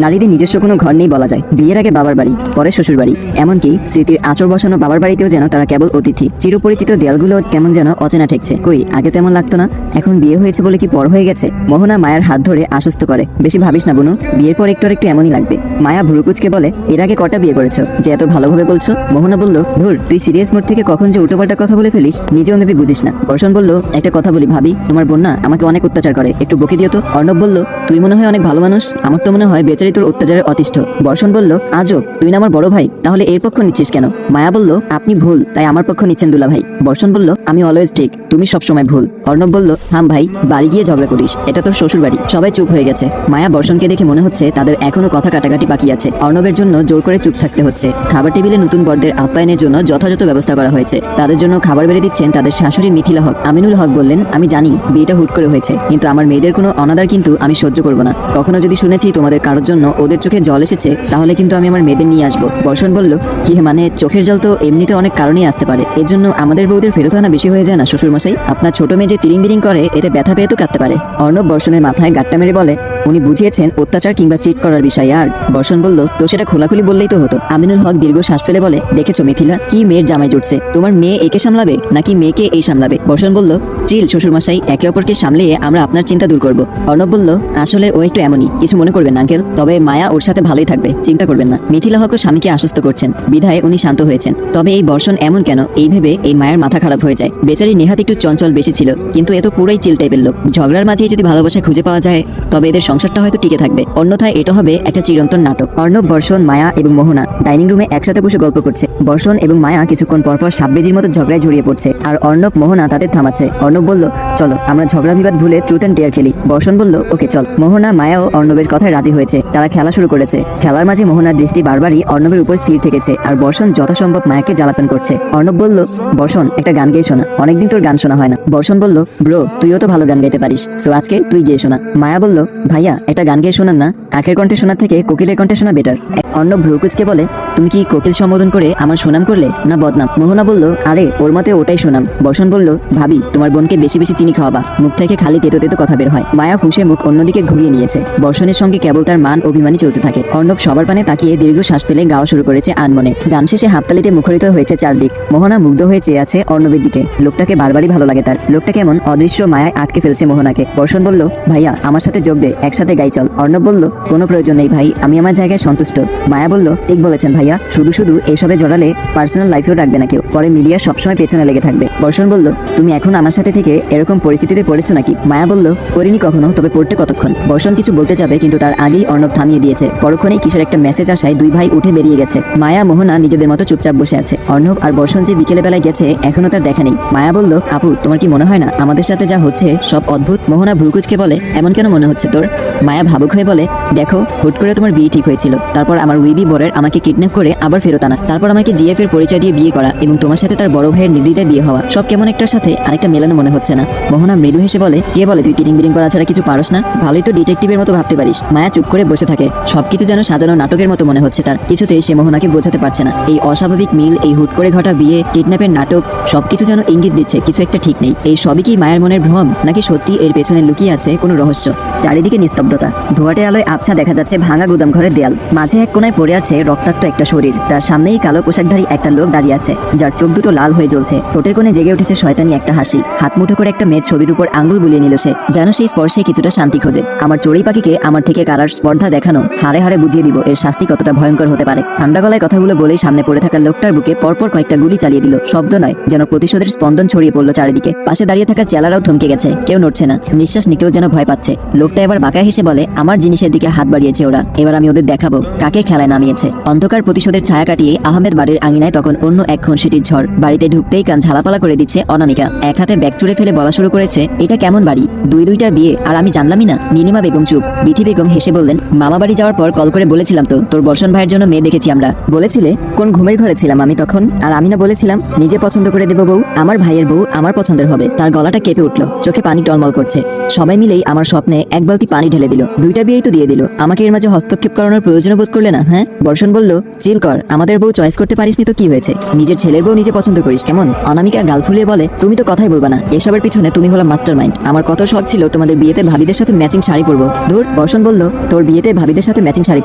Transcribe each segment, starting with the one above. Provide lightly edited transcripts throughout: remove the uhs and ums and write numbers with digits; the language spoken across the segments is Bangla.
নারীদের নিজস্ব কোনো ঘর নেই বলা যায়। বিয়ের আগে বাবার বাড়ি, পরে শ্বশুর বাড়ি, এমনকি স্মৃতির আঁচড় বসানো বাবার বাড়িতেও যেন তারা কেবল অতিথি। চিরপরিচিত দেয়ালগুলো কেমন যেন অচেনা ঠেকছে। কই আগে তেমন লাগতো না, এখন বিয়ে হয়েছে বলে কি পর হয়ে গেছে? মোহনা মায়ের হাত ধরে আশ্বস্ত করে, বেশি ভাবিস না বুনু, বিয়ের পর একটু একটু এমনই লাগবে। মায়া ভ্রুকুচকে বলে, এর আগে কটা বিয়ে করেছো যে এত ভালোভাবে বলছো? মোহনা বলল, ধুর, তুই সিরিয়াস মোড থেকে কখন যে উল্টোপাল্টা কথা বলে ফেলিস নিজেও মেবি বুঝিস না। বর্ষণ বলল, একটা কথা বলি ভাবি, তোমার বোন না আমাকে অনেক অত্যাচার করে, একটু বকে দিও তো। অর্ণব বলল, তুই মনে হয় অনেক ভালো মানুষ, আমার তো মনে হয় বেচারি তোর অত্যাচারের অতিষ্ঠ। বর্ষণ বলল, আজব, তুই না আমার বড় ভাই, তাহলে এর পক্ষ নিচ্ছিস কেন? মায়া বলল, আপনি ভুল তাই আমার পক্ষ নিচ্ছেন দুলা ভাই। বর্ষণ বলল, আমি অলওয়েজ ঠিক, তুমি সবসময় ভুল। অর্ণব বলল, থাম ভাই, বাড়ি গিয়ে ঝগড়া করিস, এটা তোর শ্বশুর বাড়ি। সবাই চুপ হয়ে গেছে। মায়া বর্ষণকে দেখে মনে হচ্ছে তাদের এখনো কথা কাটাকাটি বাকি আছে। অর্ণবের জন্য জোর করে চুপ থাকতে হচ্ছে। খাবার টেবিলে নতুন বরদের আপ্যায়নের জন্য যথাযথ ব্যবস্থা করা হয়েছে। তাদের জন্য খাবার বেড়ে দিচ্ছেন তাদের শাশুড়ি মিথিলা হক। আমিনুল হক বললেন, আমি জানি বিয়েটা হুট করে হয়েছে, কিন্তু আমার মেয়েদের কোনো অনাদার কিন্তু আমি সহ্য করব না। কখনো যদি শুনেছি তোমাদের কারোর জন্য ওদের চোখে জল এসেছে, তাহলে কিন্তু আমি আমার মেয়েদের নিয়ে আসবো। বর্ষণ বলল, কি মানে চোখের জল তো এমনিতে অনেক কারণেই আসতে পারে, এজন্য আমাদের বউদের ফেরত আনা বেশি হয়ে যায় না শ্বশুরমশাই? আপনার ছোট মেয়ে যে তিরিং বিরিং করে, এতে ব্যথা পেয়ে তো কাঁদতে পারে। অর্ণব বর্ষণের মাথায় গাট্টা মেরে বলে, উনি বুঝিয়েছেন অত্যাচার কিংবা চিট করার বিষয়। আর বর্ষণ বলল, তো সেটা খোলাখুলি বললেই তো হতো। আমিনুল হক দীর্ঘ শ্বাস ফেলে বলে, দেখেছো মিথিলা, কি মেয়ের জামাই জুটছে, তোমার মেয়ে একে সামলাবে নাকি মেয়েকে এই সামলাবে? বর্ষণ বলল, চিল শ্বশুরমশাই, একে অপরকে সামলিয়ে আমরা আপনার চিন্তা দূর করব। অর্ণব বলল, আসলে ও একটু এমনই, কিছু মনে করবেন না আঙ্কেল, তবে মায়া ওর সাথে ভালোই থাকবে, চিন্তা করবেন না। মিথিলা হকও স্বামীকে আশ্বস্ত করছেন, বিধায় উনি শান্ত হয়েছেন। তবে এই বর্ষণ এমন কেন, এই ভেবে এই মায়ের মাথা খারাপ হয়ে যায়। বেচারি নেহাত একটু চঞ্চল বেশি ছিল, কিন্তু এ তো পুরাই চিল টাইপের লোক। ঝগড়ার মাঝেই যদি ভালোবাসা খুঁজে পাওয়া যায়, তবে এদের সংসারটা হয়তো টিকে থাকবে, অন্যথায় এটা হবে একটা চিরন্তন নাটক। অর্ণব, বর্ষণ, মায়া এবং মোহনা ডাইনিং রুমে একসাথে বসে গল্প করছে। বর্ষণ এবং মায়া কিছুক্ষণ পরপর সাববেজির মতো ঝগড়ায় জড়িয়ে পড়ছে, আর অর্ণব মোহনা তাদের থামাচ্ছে। অর্ণব বলল, চলো আমরা ঝগড়া বিবাদ ভুলে ট্রুথ অ্যান্ড ডেয়ার খেলি। বর্ষণ বলল, ওকে চল। মোহনা, মায়াও অর্ণবের কথায় রাজি হয়েছে। তারা খেলা শুরু করেছে। খেলার মাঝে মোহনার দৃষ্টি বারবারই অর্ণবের উপর স্থির থেকেছে, আর বর্ষণ যথাসম্ভব মায়াকে জ্বালাতন করছে। অর্ণব বলল, বর্ষণ, একটা গান গেয়ে শোনা, অনেকদিন তোর গান শোনা হয় না। বর্ষণ বলল, ব্রো, তুইও তো ভালো গান গাইতে পারিস, সো আজকে তুই গিয়ে শোনা। মায়া বলল, ভাইয়া একটা গান গেয়ে শোনান না, কাকের কণ্ঠে শোনার থেকে কোকিলের কণ্ঠে শোনা বেটার। অর্ণব ভ্রুকুচকে বলে, তুমি কি কোকিল সম্বোধন করে আমার সুনাম করলে না বদনাম? মোহনা বলল, আরে ওর মতে ওটাই সুনাম। বর্ষণ বলল, ভাবি তোমার বোনকে বেশি বেশি চিনি খাওয়াবা, মুখ থেকে খালি তেতো তেতো কথা বের হয়। মায়া ফুঁসে মুখ অন্যদিকে ঘুরিয়ে নিয়েছে। বর্ষণের সঙ্গে কেবল তার মান অভিমানী চলতে থাকে। অর্ণব সবার পানে তাকিয়ে দীর্ঘ শ্বাস ফেলে গাওয়া শুরু করেছে আনমনে। গান শেষে হাততালিতে মুখরিত হয়েছে চারদিক। মোহনা মুগ্ধ হয়ে চেয়ে আছে অর্ণবের দিকে। লোকটাকে বারবারই ভালো লাগে তার। লোকটা কেমন অদৃশ্য মায়ায় আটকে ফেলছে মোহনাকে। বর্ষণ বলল, ভাইয়া আমার সাথে যোগ দে, একসাথে গাই চল। অর্ণব বলল, কোনো প্রয়োজন নেই ভাই, আমি আমার জায়গায় সন্তুষ্ট। মায়া বলল, ঠিক বলেছেন ভাইয়া, শুধু শুধু এসবে জড়ালে পার্সোনাল লাইফেও রাখবে না কেউ, পরে মিডিয়া সবসময় পেছনে লেগে থাকবে। বর্ষণ বলল, তুমি এখন আমার সাথে থেকে এরকম পরিস্থিতিতে পড়েছো নাকি? মায়া বলল, করিনি কখনো, তবে পড়তে কতক্ষণ। বর্ষণ কিছু বলতে যাবে, কিন্তু তার আগেই অর্ণব থামিয়ে দিয়েছে। পরক্ষণেই কিসের একটা মেসেজ আসায় দুই ভাই উঠে বেরিয়ে গেছে। মায়া মোহনা নিজেদের মতো চুপচাপ বসে আছে। অর্ণব আর বর্ষণ যে বিকেলে বেলায় গেছে এখনো তার দেখা নেই। মায়া বলল, আপু তোমার কি মনে হয় না আমাদের সাথে যা হচ্ছে সব অদ্ভুত? মোহনা ভ্রুকুচকে বলে, এমন কেন মনে হচ্ছে তোর? মায়া ভাবুক হয়ে বলে, দেখো, হুট করে তোমার বিয়ে ঠিক হয়েছিল, তারপর আমার উইবি বরের আমাকে কিডন্যাপ করে আবার ফেরত আনা, তারপর আমাকে জিএফ এর পরিচয় দিয়ে বিয়ে করা, এবং তোমার সাথে তার বড় ভাইয়ের নির্দ্বিধায় বিয়ে হওয়া, সব কেমন একটার সাথে আরেকটা মেলানো মনে হচ্ছে না? মোহনা মৃদু হেসে বলে, কে বলে তুই তিরিং বিরিং করা ছাড়া কিছু পারস না? ভালোই তো ডিটেকটিভের মতো ভাবতে পারিস। মায়া চুপ করে বসে থাকে। সবকিছু যেন সাজানো নাটকের মতো মনে হচ্ছে তার। কিছুতেই সে মোহনাকে বোঝাতে পারছে না। এই অস্বাভাবিক মিল, এই হুট করে ঘটা বিয়ে, কিডন্যাপের নাটক, সবকিছু যেন ইঙ্গিত দিচ্ছে কিছু একটা ঠিক নেই। এই সবই কি মায়ের মনের ভ্রম, নাকি সত্যি এর পেছনে লুকিয়ে আছে কোনো রহস্য? চারিদিকে নিস্তব্ধতা। ধোঁয়াটে আলোয় আবছা দেখা যাচ্ছে ভাঙা গুদাম ঘরের দেয়াল। মাঝে এক কোনায় পড়ে আছে রক্তাক্ত একটা শরীর। তার সামনেই কালো পোশাকধারী একটা লোক দাঁড়িয়ে আছে, যার চোখ দুটো লাল হয়ে জ্বলছে। ঠোঁটের কোণে জেগে উঠেছে শয়তানি একটা হাসি। হাত মুঠো করে একটা মেয়ের ছবির উপর আঙ্গুল বুলিয়ে নিল সে, যেন সেই স্পর্শে কিছুটা শান্তি খোঁজে। আমার চড়ুই পাখিকে আমার থেকে কারার স্পর্ধা দেখানো, হারে হারে বুঝিয়ে দিব এর শাস্তি কতটা ভয়ঙ্কর হতে পারে। ঠান্ডা গলায় কথাগুলো বলেই সামনে পড়ে থাকা লোকটার বুকে পরপর কয়েকটা গুলি চালিয়ে দিল। শব্দ নয়, যেন প্রতিশোধের স্পন্দন ছড়িয়ে পড়লো চারিদিকে। পাশে দাঁড়িয়ে থাকা চেলারাও থমকে গেছে, কেউ নড়ছে না, নিঃশ্বাস নিতেও যেন ভয় পাচ্ছে। লোকটা এবার বাঁকা হেসে বলে, আমার জিনিসের দিকে হাত বাড়িয়েছে ওরা, এবার আমি ওদের দেখাবো কাকে খেলায় নামিয়েছে। অন্ধকার প্রতিশোধের ছায়া কাটিয়ে আহমেদ বাড়ির আঙিনায় তখন অন্য এক খুনসিটির ঝড়। বাড়িতে ঢুকতেই কান ঝালাপালা করে দিচ্ছে অনামিকা। এক হাতে ব্যাগ চুড়ে ফেলে বলা শুরু করেছে, এটা কেমন বাড়ি, দুইটা বিয়ে, আর আমি জানলামই না। নীলিমা বেগম চুপ। বিথি বেগম হেসে বললেন, মামা বাড়ি যাওয়ার পর কল করে বলেছিলাম তো তোর বর্ষণ ভাইয়ের জন্য মেয়ে দেখেছি আমরা। বলেছিলে? কোন ঘুমের ঘরে ছিলাম আমি তখন? আর আমি না বলেছিলাম নিজে পছন্দ করে দেবো বউ, আমার ভাইয়ের বউ আমার পছন্দের হবে। তার গলাটা কেঁপে উঠলো, চোখে পানি টলমল করছে। সবাই মিলেই আমার স্বপ্নে এক বালতি পানি ঢেলে দিল, দুইটা বিয়েই তো দিয়ে দিল, আমাকে এর মাঝে হস্তক্ষেপ করানোর প্রয়োজন বোধ করলে না? হ্যাঁ? বর্ষণ বলল, চিল কর, আমাদের বউ চয়েস করতে পারিসনি তো কি হয়েছে? নিজের ছেলের বউ নিজে পছন্দ করিস কেমন? অনামিকা গাল ফুলিয়ে বলে, তুমি তো কথাই বলবা না, এসবের পিছনে তুমি হলো মাস্টার মাইন্ড। আমার কত শখ ছিল তোমাদের বিয়েতে ভাবিদের সাথে ম্যাচিং শাড়ি পরবো। ধুর। বর্ষণ বলল, তোর বিয়ে বিয়েতে ভাবিদের সাথে ম্যাচিং শাড়ি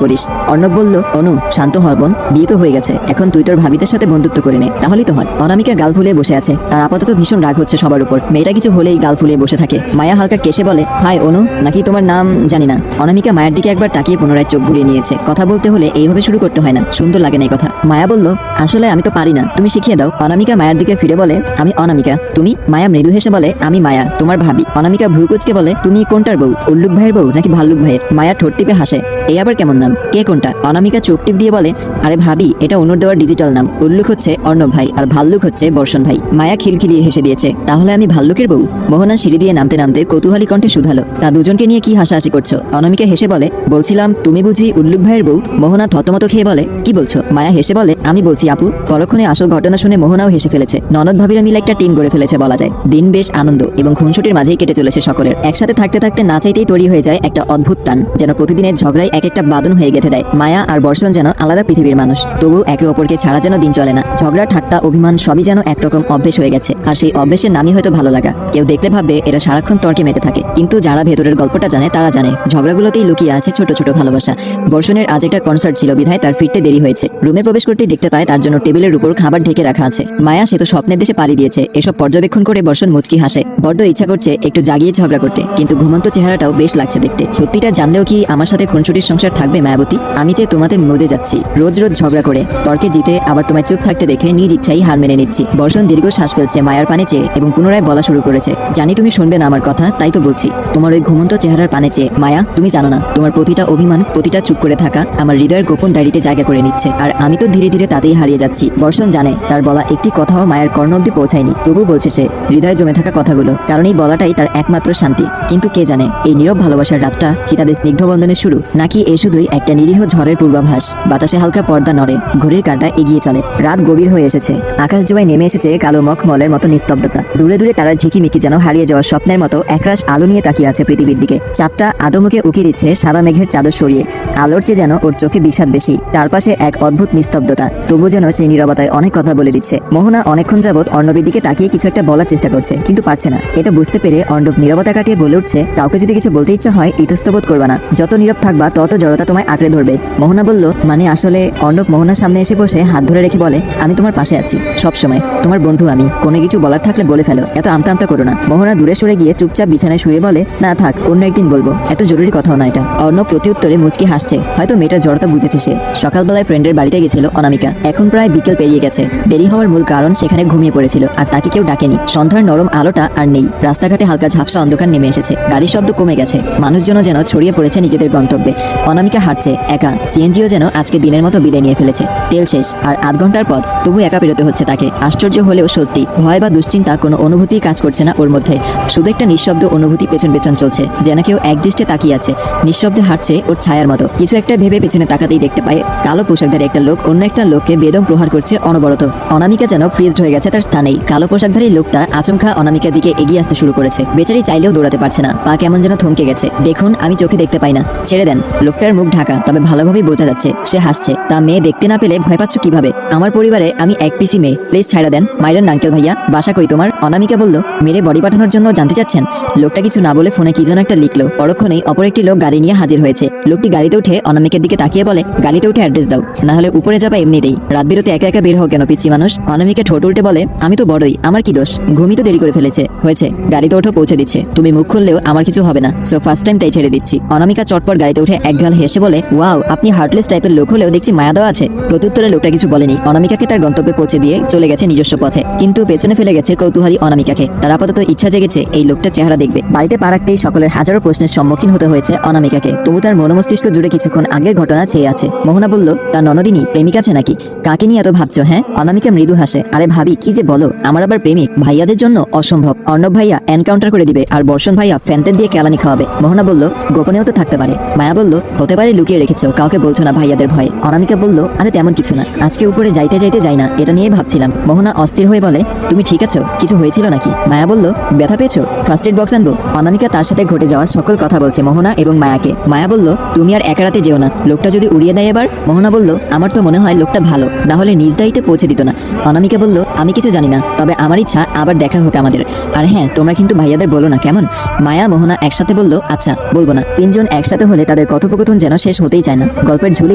পরিস। অর্ণব বলল, অনু শান্ত হ বোন, বিয়ে তো হয়ে গেছে, এখন তুই তোর ভাবিদের সাথে বন্ধুত্ব করে নে, তাহলেই তো হয়। অনামিকা গাল ফুলিয়ে বসে আছে, তার আপাতত ভীষণ রাগ হচ্ছে সবার উপর। মেয়েটা কিছু হলেই গাল ফুলিয়ে বসে থাকে। মায়া হালকা কেসে বলে, হাই অনু, নাকি তোমার নাম জানি না। অনামিকা মায়ের দিকে একবার তাকিয়ে পুনরায় চোখ ঘুরিয়ে নিয়েছে। কথা বলতে হলে এইভাবে শুরু করতে হয় না, সুন্দর লাগে না এই কথা। মায়া বলল, আসলে আমি তো পারি না, তুমি শিখিয়ে দাও। অনামিকা মায়ের দিকে ফিরে বলে, আমি অনামিকা, তুমি? মায়া মৃদু হেসে বলে, আমি মায়া, তোমার ভাবি। অনামিকা ভ্রুকুচকে বলে, তুমি কোনটার বউ, উল্লুক ভাইয়ের বউ নাকি ভাল্লুক ভাইয়ের? মায়া ঠোঁট টিপে হাসে, এই আবার কেমন নাম, কে কোনটা? অনামিকা চোখ টিপ দিয়ে বলে, আরে ভাবি, এটা অনুর দেওয়ার ডিজিটাল নাম। উল্লুক হচ্ছে অর্ণব ভাই আর ভাল্লুক হচ্ছে বর্ষণ ভাই। মায়া খিলখিলিয়ে হেসে দিয়েছে, তাহলে আমি ভাল্লুকের বউ? মোহনা সিঁড়ি দিয়ে নামতে নামতে কৌতূহলী কণ্ঠে শুধালো, তা দুজনকে নিয়ে কি হাসাহাসি করছো? অনামিকা হেসে বলে, বলছিলাম তুমি বুঝি উল্লুক ভাইয়ের বউ? মোহনা থতমত খেয়ে বলে, কি বলছো? মায়া হেসে বলে, আমি বলছি আপু। পরক্ষণে আসল ঘটনা শুনে মোহনাও হেসে ফেলেছে। ননদ ভাবিরা মিলে একটা টিম গড়ে ফেলেছে বলা যায়। দিন বেশ আনন্দ এবং খুনসুটির মাঝেই কেটে চলেছে সকলের। একসাথে থাকতে থাকতে না চাইতেই তৈরি হয়ে যায় একটা অদ্ভুত টান, যেন প্রতিদিনের ঝগড়ায় এক একটা বাদন হয়ে গেঁথে দেয়। মায়া আর বর্ষণ যেন আলাদা পৃথিবীর মানুষ, তবু একে অপরকে ছাড়া যেন দিন চলে না। ঝগড়া, ঠাট্টা, অভিমান সবই যেন একরকম অভ্যেস হয়ে গেছে। আর সেই অভ্যেসের নামই হয়তো ভালো লাগা। কেউ দেখলে ভাববে এরা সারাক্ষণ তর্কে মেতে থাকে, কিন্তু যারা ভেতরের গল্পটা জানে তারা জানে ঝগড়াগুলোতেই লুকিয়ে আছে ছোট ছোট ভালোবাসা। বর্ষণের আজ একটা কনসার্ট ছিল বিধায় তার ফিরতে দেরি হয়েছে। রুমে প্রবেশ করতেই দেখতে পায় তার জন্য টেবিলের উপর খাবার ঢেকে রাখা আছে। মায়া সে তো স্বপ্নের দেশে পাড়ি দিয়েছে। এসব পর্যবেক্ষণ করে বর্ষণ মুচকি হাসে। বড্ড ইচ্ছা করছে একটু জাগিয়ে ঝগড়া করতে, কিন্তু ঘুমন্ত চেহারাটাও বেশ লাগছে দেখতে। সত্যিটা জানলেও কি আমার সাথে খুনসুটির সংসার থাকবে মায়াবতী? আমি যে তোমাতে মজে যাচ্ছি, রোজ রোজ ঝগড়া করে, তর্কে জিতে আবার তোমায় চুপ থাকতে দেখে নিজ ইচ্ছাই হার মেনে নিচ্ছি। বর্ষণ দীর্ঘ শ্বাস ফেলছে মায়ার পানে চেয়ে এবং পুনরায় বলা শুরু করেছে, জানি তুমি শুনবে না আমার কথা, তাই তো বলছি। তোমার ওই ঘুমন্ত চেহারার পানে চেয়ে মায়া, তুমি জানো না তোমার প্রতিটা অভিমান, প্রতিটা চুপ করে থাকা আমার হৃদয়ের গোপন ডায়েরিতে জায়গা করে নিচ্ছে, আর আমি তো ধীরে ধীরে তাতেই হারিয়ে যাচ্ছি। বর্ষণ জানে তার বলা একটি কথাও মায়ের কর্ণ অব্দি পৌঁছায়নি, তবু বলছে সে হৃদয়ে জমে থাকা কথাগুলো, কারণ এই বলাটাই তার একমাত্র শান্তি। কিন্তু কে জানে এই নীরব ভালোবাসার রাতটা কি তাদের স্নিগ্ধ বন্ধনের শুরু, নাকি এ শুধুই একটা নিরীহ ঝড়ের পূর্বাভাস। বাতাসে হালকা পর্দা নড়ে, ঘড়ির কাঁটা এগিয়ে চলে। রাত গভীর হয়ে এসেছে, আকাশ জোয়ায় নেমে এসেছে কালো মখমলের মতো নিস্তব্ধতা। দূরে দূরে তারার ঝিকিমিকি যেন হারিয়ে যাওয়া স্বপ্নের মতো একরাশ আলো নিয়ে তাকিয়ে আছে পৃথিবীর দিকে। চাঁদটা আদমুখে উকি দিচ্ছে সাদা মেঘের চাদর সরিয়ে, আলোর চেয়ে যেন ওর চোখে বিষাদ বেশি। চারপাশে এক অদ্ভুত নিস্তব্ধতা, তবু যেন সেই নীরবতায় অনেক কথা বলে দিচ্ছে। মোহনা অনেকক্ষণ যাবৎ অর্ণবের দিকে তাকিয়ে কিছু একটা বলার চেষ্টা করছে, কিন্তু পারছে না। এটা বুঝতে পেরে অর্ণব নীরবতা কাটিয়ে বলে উঠছে, কাউকে যদি কিছু বলতে ইচ্ছা হয় ইতস্তবোধ করবা না, যত নীরব থাকবা তত জড়তা তোমায় আঁকড়ে ধরবে। মোহনা বলল, মানে আসলে? অর্ণব মোহনার সামনে এসে বসে হাত ধরে রেখে বলে, আমি তোমার পাশে আছি সব সময়, তোমার বন্ধু আমি, কোনো কিছু বলার থাকলে বলে ফেলো, এত আমতা আমতা করো না। মোহনা দূরে সরে গিয়ে চুপচাপ বিছানায় শুয়ে বলে, না থাক, অন্য একদিন বলবো, এত জরুরি কথাও না এটা। অর্ণব প্রত্যুত্তরে মুচকি হাসছে, হয়তো মেয়েটার জড়তা বুঝেছে সে। সকালবেলায় ফ্রেন্ডের বাড়িতে গেছিল অনামিকা, এখন প্রায় বিকেল পেরিয়ে গেছে। দেরি হওয়ার মূল কারণ সেখানে ঘুমিয়ে পড়েছিল আর তাকে কেউ ডাকেনি। সন্ধ্যার নরম আলোটা আর নেই, রাস্তাঘাটে হালকা ঝাপসা অন্ধকার নেমে এসেছে, গাড়ির শব্দ কমে গেছে, মানুষজন যেন ছড়িয়ে পড়েছে নিজেদের গন্তব্যে। অনামিকা হাঁটছে একা, সিএনজিও যেন আজকে দিনের মতো বিদায় নিয়ে ফেলেছে। তেল শেষ আর 8 ঘন্টার পথ, তবু একা বেরোতে হচ্ছে তাকে। আশ্চর্য হলেও সত্যি, ভয় বা দুশ্চিন্তা কোনো অনুভূতি কাজ করছে না ওর মধ্যে, শুধু একটা নিঃশব্দ অনুভূতি পেছন পেছন চলছে, যেন কেউ একদৃষ্টে তাকিয়ে আছে, নিঃশব্দে হাঁটছে ওর ছায়ার মতো। কিছু একটা ভেবে পেছনে তাকাতেই দেখতে পায় কালো পোশাকধারী একটা লোক অন্য একটা লোককে বেদম প্রহার করছে অনবরত। অনামিকা যেন ফ্রিজড হয়ে গেছে তার স্থানেই। কালো পোশাকধারী লোকটা আচমকা অনামিকার দিকে এগিয়ে আসতে শুরু করেছে। বেচারি চাইলেও দৌড়াতে পারছে না, পা কেমন যেন থমকে গেছে। দেখুন, আমি চোখে দেখতে পাই না, ছেড়ে দেন। লোকটার মুখ ঢাকা, তবে ভালোভাবেই বোঝা যাচ্ছে সে হাসছে। তা মেয়ে দেখতে না পেলে ভয় পাচ্ছ কিভাবে? আমার পরিবারে আমি এক পিসি মেয়ে, প্লিজ ছাইড়া দেন। মাইরান আঙ্কেল ভাইয়া, বাসা কই তোমার? অনামিকা বলল, মেরে বডি পাঠানোর জন্য জানতে চাচ্ছেন? লোকটা কিছু না বলে ফোনে কি যেন একটা লিখলো। পরক্ষণেই অপর একটি লোক গাড়ি নিয়ে হাজির হয়েছে। লোকটি গাড়িতে উঠে অনামিকার দিকে তাকিয়ে বলে, গাড়িতে উঠে অ্যাড্রেস দাও, না হলে উপরে যাবা এমনিতেই। রাত বিরতে একা একা বের হও কেন পিচ্ছি মানুষ? অনামিকা ঠোঁট উল্টে বলে, আমি তো বড়ই, আমার কি দোষ? ঘুমি তো দেরি করে ফেলেছে, হয়েছে, গাড়িতে ওঠো, পৌঁছে দিচ্ছে। তুমি মুখ খুললেও আমার কিছু হবে না, সো ফার্স্ট টাইম তাই ছেড়ে দিচ্ছি। অনামিকা চটপট গাড়িতে উঠে একগাল হেসে বলে, ওয়াও, আপনি হার্টলেস টাইপের লোক হলেও দেখছি মায়া দেওয়া আছে। প্রত্যুত্তরে লোকটা কিছু বলেনি, অনামিকাকে তার গন্তব্যে পৌঁছে দিয়ে চলে গেছে নিজস্ব পথে, কিন্তু পেছনে ফেলে গেছে কৌতূহলী অনামিকাকে। তার আপাতত ইচ্ছা জেগেছে এই লোকটার চেহারা দেখবে। বাড়িতে পা রাখতেই সকলের হাজারো প্রশ্নের সম্মুখীন হতে হয়েছে অনামিকাকে, তবু তার মনোমস্তিষ্ক জুড়ে কিছুক্ষণ আগের ঘটনা চেয়ে আছে। মোহনা বলল, তার ননদিনী প্রেমিক আছে নাকি? কাকে নিয়ে এত ভাবছো? হ্যাঁ? অনামিকা মৃদু হাসে, আরে ভাবি কি যে বলো, আমার আবার প্রেমিক? ভাইয়াদের জন্য অসম্ভব। অর্ণব ভাইয়া এনকাউন্টার করে দিবে আর বর্ষণ ভাইয়া ফ্যান্টের দিয়ে কেলানি খাওয়াবে। মোহনা বলল, গোপনেও তো থাকতে পারে। মায়া বলল, হতে পারে লুকিয়ে রেখেছো, কাউকে বলছো না ভাইয়াদের ভয়ে। অনামিকা বলল, আরে তেমন কিছু না, আজকে উপরে যাইতে যাইতে যাই না, এটা নিয়ে ভাবছিলাম। মোহনা অস্থির হয়ে বলে, তুমি ঠিক আছো? কিছু হয়েছিল নাকি? মায়া বলল, ব্যথা পেয়েছো? ফার্স্ট এড বক্স আনবো? অনামিকা তার সাথে ঘটে যাওয়া সকল কথা বলছে মোহনা এবং মায়াকে। মায়া বলল, তুমি আর একা রাতে যেও না, লোকটা যদি উড়িয়ে দেয় এবার। মোহনা বলল, আমার তো মনে হয় লোকটা ভালো, না হলে নিজ দায়িত্বে পৌঁছে দিত না। অনামিকা বলল, আমি কিছু জানি না, তবে আমার ইচ্ছা আবার দেখা হোক আমাদের। আর হ্যাঁ, তোমরা কিন্তু ভাইয়াদের বলো না কেমন? মায়া মোহনা একসাথে বলল, আচ্ছা বলবো না। তিনজন একসাথে হয়ে হলে তাদের কথোপকথন যেন শেষ হতেই চায় না। গল্পের ঝুলি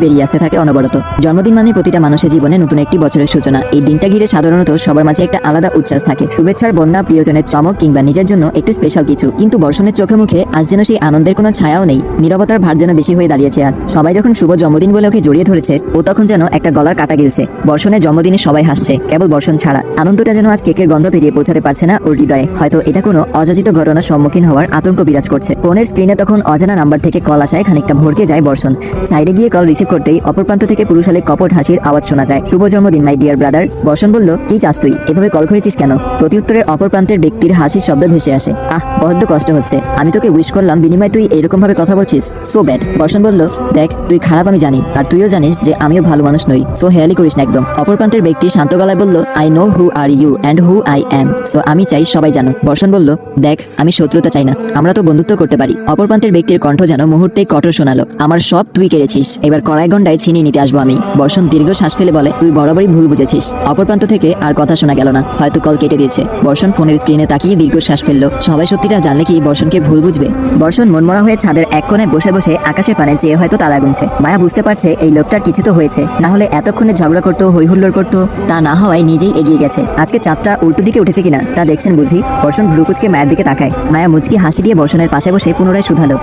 বেরিয়ে আসতে থাকে অনবরত। জন্মদিন মানে প্রতিটা মানুষের জীবনে নতুন একটি বছরের সূচনা। এই দিনটা ঘিরে সাধারণত সবার মাঝে একটা আলাদা উচ্ছ্বাস থাকে, শুভেচ্ছার বন্যা, প্রিয়জনের চমক কিংবা নিজের জন্য একটু স্পেশাল কিছু। কিন্তু বর্ষণের চোখে মুখে আজ যেন সেই আনন্দের কোনো ছায়াও নেই। নীরবতার ভার যেন বেশি হয়ে দাঁড়িয়েছে। আর সবাই যখন শুভ জন্মদিন বলে ওকে জড়িয়ে ধরেছে, ও তখন যেন একটা গলার কাটা গিলছে। বর্ষণের জন্মদিনে সবাই হাসছে, কেবল বর্ষণ ছাড়া। আনন্দটা যেন আজ কেকের গন্ধ পেরিয়ে পৌঁছাতে পারছে না ওর হৃদয়ে। হয়তো এটা কোনো অযাচিত ঘটনার সম্মুখীন হওয়ার আতঙ্ক বিরাজ করছে। ফোনের স্ক্রিনে তখন অজানা নাম্বার থেকে কল আসায় খানিকটা ভরকে যায় বর্ষণ। সাইডে গিয়ে কল রিসিভ করতেই অপর প্রান্ত থেকে পুরুষালে কপট হাসির আওয়াজ শোনা যায়। শুভ জন্মদিন মাই ডিয়ার ব্রাদার। বর্ষণ বলল, কি চাস তুই? এভাবে কল করেছিস কেন? প্রতিউত্তরে অপর প্রান্তের ব্যক্তির হাসির শব্দ ভেসে আসে। বড্ড কষ্ট হচ্ছে। আমি তোকে উইশ করলাম, বিনিময়ে তুই এরকম ভাবে কথা বলছিস। So bad. বর্ষণ বলল, দেখ তুই খারাপ আমি জানি, আর তুইও জানিস যে আমিও ভালো মানুষ নই। সো হেয়ালি করিস না একদম। অপর প্রান্তের ব্যক্তি শান্ত গলায় বলল, I know who are you and who I am. So আমি চাই সবাই জানো। বর্ষণ বলল, দেখ আমি শত্রুতা চাই না, আমরা তো বন্ধুত্ব করতে পারি। অপর প্রান্তের ব্যক্তির কণ্ঠ যেন মুহূর্তেই কঠোর শোনালো। আমার সব তুই কেড়েছিস, এবার কড়াই গন্ডায় ছিনিয়ে নিতে আসবো আমি। বর্ষণ দীর্ঘ শ্বাস ফেলে বলে, তুই বরাবরই ভুল বুঝেছিস। অপর প্রান্ত থেকে আর কথা শোনা গেল না, হয়তো কল কেটে দিয়েছে। বর্ষণ ফোনের স্ক্রিনে তাকিয়ে দীর্ঘ শ্বাস ফেললো। সবাই সত্যিটা জানলে কি বর্ষণকে ভুল বুঝবে? বর্ষণ মনমরা হয়ে ছাদের এক কোণে বসে বসে আকাশের পানে চেয়ে হয়তো তারা গুনছে। মায়া বুঝতে পারছে এই লোকটার কিছু তো হয়েছে, না হলে এতক্ষণে ঝগড়া করতো, হই হুল্লোড় করতো। তা না হওয়ায় নিজেই এগিয়ে গেছে। আজকে চাঁদটা উল্টো দিকে উঠেছে কিনা তা দেখছেন বুঝি? বর্ষণ ভ্রুকুচকে মায়ের দিকে তাকায়। মায়া মুচকি হাসি দিয়ে বর্ষণের পাশে বসে পুনরায় শুধালো,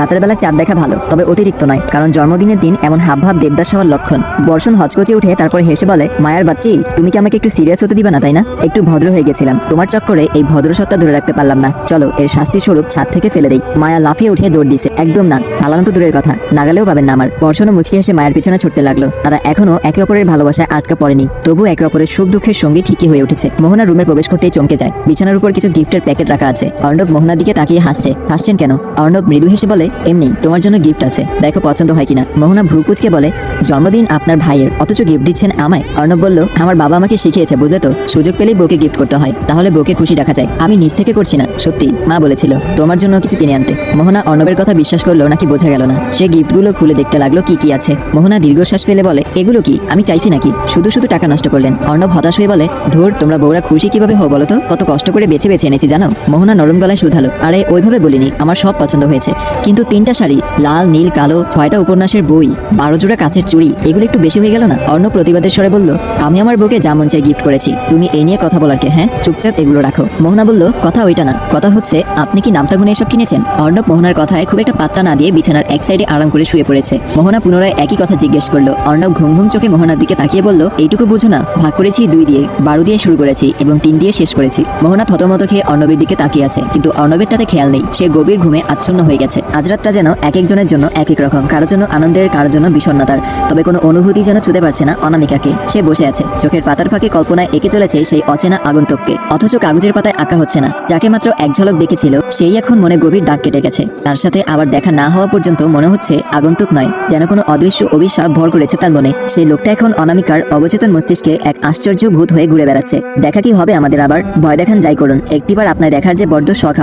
রাতের বেলা চাঁদ দেখা ভালো, তবে অতিরিক্ত নয়, কারণ জন্মদিনের দিন এমন হাবভাব দেবদাস হওয়ার লক্ষণ। বর্ষণ হচকচে উঠে তারপর হেসে বলে, মায়ার বাচ্চি, তুমি কি আমাকে একটু সিরিয়াস হতে দিবা না, তাই না? একটু ভদ্র হয়ে গেছিলাম, তোমার চক্করে এই ভদ্র সত্তা ধরে রাখতে পারলাম না। চলো এর শাস্তি স্বরূপ ছাদ থেকে ফেলে দেই। মায়া লাফিয়ে উঠে দৌড় দিছে। একদম না, ফালানো তো দূরের কথা, নাগালেও পাবেন না আমার। বর্ষণও মুচকি হেসে মায়ের পিছনে ছুটতে লাগলো। তারা এখনো একে অপরের ভালোবাসায় আটকা পড়েনি, তবু একে অপরের সুখ দুঃখের সঙ্গী ঠিকই হয়ে উঠেছে। মোহনা রুমে প্রবেশ করতেই চমকে যায়। বিছানার উপর কিছু গিফটের প্যাকেট রাখা আছে। অর্ণব মোহনার দিকে তাকিয়ে হাসছে। হাসছেন কেন? অর্ণব মৃদু হেসে বলে, এমনি, তোমার জন্য গিফট আছে, দেখো পছন্দ হয় কিনা। মোহনা ভ্রুকুচকে বলে, জন্মদিন আপনার ভাইয়ের, অথচ গিফট দিচ্ছেন আমায়? অর্ণব বলল, আমার বাবা আমাকে শিখিয়েছে, বুঝলে তো, সুযোগ পেলেই বউকে গিফট করতে হয়, তাহলে বউকে খুশি রাখা যায়। আমি নিজ থেকে করছি না, সত্যি মা বলেছিল তোমার জন্য কিছু কিনে আনতে। মোহনা অর্ণবের কথা বিশ্বাস করলো নাকি বোঝা গেল না। সে গিফটগুলো খুলে দেখতে লাগলো কি কি আছে। মোহনা দীর্ঘশ্বাস ফেলে বলে, এগুলো কি? আমি চাইছি নাকি? শুধু শুধু টাকা নষ্ট করলেন। অর্ণব হতাশ হয়ে বলে, ধুর, তোমরা বউরা খুশি কিভাবে হও বলো তো? কত কষ্ট করে বেছে বেছে এনেছি জানো? মোহনা নরম গলায় শুধালো, আরে ওইভাবে বলিনি, আমার সব পছন্দ হয়েছে, কিন্তু 3টা শাড়ি, লাল নীল কালো, 6টা উপন্যাসের বই, 12 জোড়া কাচের চুড়ি, এগুলো একটু বেশি হয়ে গেল না? অর্ণব প্রতিবাদের স্বরে বলল, আমি আমার বউকে যা মন চাই গিফট করেছি, তুমি এই নিয়ে কথা বলার কে? হ্যাঁ, চুপচাপ এগুলো রাখো। মোহনা বলল, কথা ওইটা না, কথা হচ্ছে আপনি কি নামতা গুনে এসব কিনেছেন? অর্ণব মোহনার কথায় খুব একটা পাত্তা না দিয়ে বিছানার এক সাইডে আরাম করে শুয়ে পড়েছে। মোহনা পুনরায় একই কথা জিজ্ঞেস করলো। অর্ণব ঘুম ঘুম চোখে মোহনার দিকে তাকিয়ে বলল, এইটুকু বুঝো না, ভাগ করেছি 2 দিয়ে, 12 দিয়ে শুরু করেছি এবং 3 দিয়ে শেষ করেছি। মোহনা থতমত খেয়ে অর্ণবের দিকে তাকিয়ে আছে, কিন্তু অর্ণবের তাতে খেয়াল নেই। সে গভীর ঘুমে আচ্ছন্ন হয়ে গেছে। আজ রাতটা যেন এক একজনের জন্য এক এক রকম, কারোর জন্য আনন্দের, কারোর জন্য বিষণ্ণতার, তবে কোনো অনুভূতি যেন ছুঁতে পারছে না অনামিকাকে। সে বসে আছে, চোখের পাতার ফাঁকে কল্পনায় এঁকে চলেছে সেই অচেনা আগন্তুককে, অথচ কাগজের পাতায় আঁকা হচ্ছে না। যাকে মাত্র এক ঝলক দেখেছিল সেই এখন মনে গভীর দাগ কেটে গেছে। তার সাথে আবার দেখা না হওয়া পর্যন্ত মনে হচ্ছে আগন্তুক নয়, যেন কোনো অদৃশ্য অভিশাপ ভর করেছে তার মনে। সেই লোকটা এখন অনামিকার অবচেতন মস্তিষ্কে এক আশ্চর্য ভূত হয়ে ঘুরে বেড়াচ্ছে। দেখা কি হবে আমাদের আবার? ভয় দেখান যাই করুন, একটিবার আপনার দেখার যে বড্ড শখ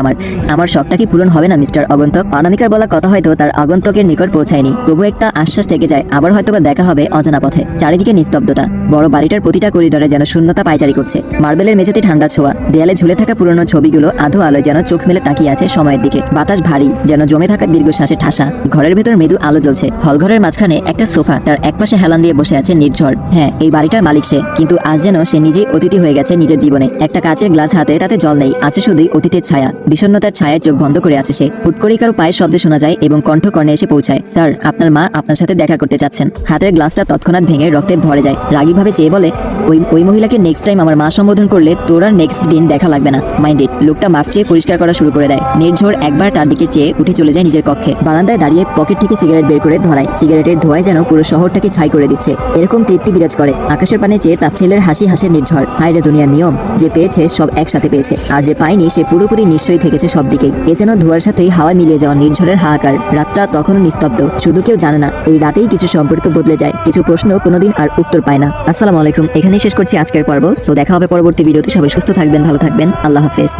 আমার শখটা কি পূরণ হবে না মিস্টার আগন্তুক? অনামিকার বলা কথা হয়তো তার আগন্তুকের নিকট পৌঁছায়নি, তবু একটা আশ্বাস থেকে যায়, আবার হয়তোবা দেখা হবে অজানা পথে। চারিদিকে নিস্তব্ধতা, বড় বাড়িটার প্রতিটা করিডরে যেন শূন্যতা পায়চারি করছে। মার্বেলের মেঝেতে ঠান্ডা ছোঁয়া, দেয়ালে ঝুলে থাকা পুরনো ছবিগুলো আধো আলোয় যেন চোখ মেলে তাকিয়ে আছে সময়ের দিকে। বাতাস ভারী, যেন জমে থাকা দীর্ঘশ্বাসে ঠাসা। ঘরের ভেতর মৃদু আলো জ্বলছে। হলঘরের মাঝখানে একটা সোফা, তার একপাশে হেলান দিয়ে বসে আছে নির্ঝর। হ্যাঁ, এই বাড়িটার মালিক সে, কিন্তু আজ যেন সে নিজেই অতিথি হয়ে গেছে নিজের জীবনে। একটা কাচের গ্লাস হাতে, তাতে জল নেই, আছে শুধুই অতীতের ছায়া। বিষণ্ণতার ছায়ায় চোখ বন্ধ করে আছে সে। হুট করেই কারো পায়ের শব্দে শোনা যায় এবং কণ্ঠ কর্ণে এসে পৌঁছায়, স্যার, আপনার মা আপনার সাথে দেখা করতে চাচ্ছেন। হাতের গ্লাসটা তৎক্ষণাৎ ভেঙে রক্তে ভরে যায়। রাগীভাবে চেয়ে বলে, ওই মহিলাকে নেক্সট টাইম আমার মা সম্বোধন করলে তোর আর নেক্সট দিন দেখা লাগবে না, মাইন্ডেড। লোকটা মাফ চেয়ে পরিষ্কার করা শুরু করে দেয়। নির্ঝর একবার তার দিকে চেয়ে উঠে চলে যায় নিজের কক্ষে। বারান্দায় দাঁড়িয়ে পকেট থেকে সিগারেট বের করে ধরায়। সিগারেটের ধোঁয়ায় যেন পুরো শহরটাকে ছাই করে দিচ্ছে, এরকম তৃপ্তি বিরাজ করে। আকাশের পানে চেয়ে তার ছেলের হাসি হাসে নির্ঝর। হায় রে দুনিয়ার নিয়ম, যে পেয়েছে সব একসাথে পেয়েছে, আর যে পায়নি সে পুরোপুরি নিশ্চয়ই থেকেছে সব দিকেই। এ যেন ধোঁয়ার সাথেই হাওয়ায় মিলিয়ে যাওয়া নির্ঝরের হাহাকার। রাতটা তখনও নিস্তব্ধ, শুধু কেউ জানে না এই রাতেই কিছু সম্পর্ক বদলে যায়, কিছু প্রশ্ন কোনোদিন আর উত্তর পায় না। আসসালামু আলাইকুম, এখানেই শেষ করছি আজকের পর্ব। সো দেখা হবে পরবর্তী ভিডিওতে। সবাই সুস্থ থাকবেন, ভালো থাকবেন, আল্লাহ হাফেজ।